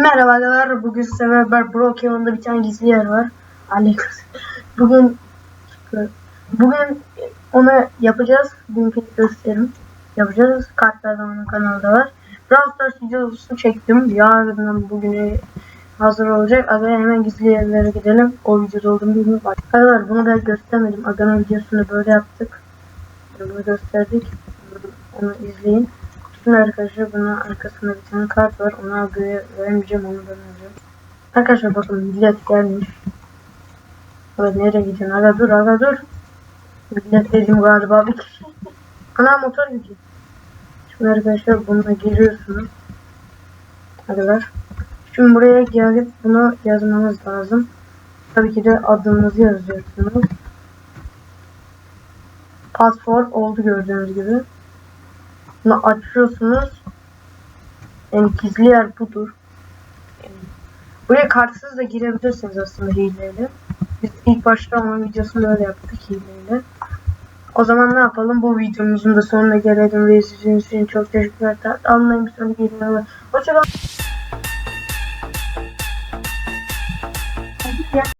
Merhaba arkadaşlar. Bugün size beraber Brokeon'da bir tane gizli yer var. Alex. Bugün onu yapacağız. Bugünkü gösterim yapacağız. Kartlardan onun kanalda var. Brawl Stars videosunu çektim. Yarından bugüne hazır olacak. Aga hemen gizli yerlere gidelim. O videoda olduğunu bilmiyorum. Arkadaşlar bunu ben göstermedim. Aga'nın videosunu böyle yaptık. Bunu gösterdik. Onu izleyin. Şimdi arkadaşlar bunun arkasında bir tane kart var. Ona göre vermeyeceğim, onu ben alacağım. Arkadaşlar bakın millet gelmiş. Evet, nereye gidiyorsun? Aga dur. Millet dedim galiba bir kişi. Ana motor gidiyor. Şimdi arkadaşlar bununla giriyorsunuz. Arkadaşlar. Şimdi buraya gelip bunu yazmanız lazım. Tabii ki de adınızı yazıyorsunuz. Pasport oldu gördüğünüz gibi. Bunu açıyorsunuz. Yani gizli yer budur. Buraya kartsız da girebilirsiniz aslında hileyle. Biz ilk başta onun videosunu öyle yaptık hileyle. O zaman ne yapalım? Bu videomuzun da sonuna gelelim ve izlediğiniz için çok teşekkürler. Anlayın, bir sonraki videoda. Hoşçakalın.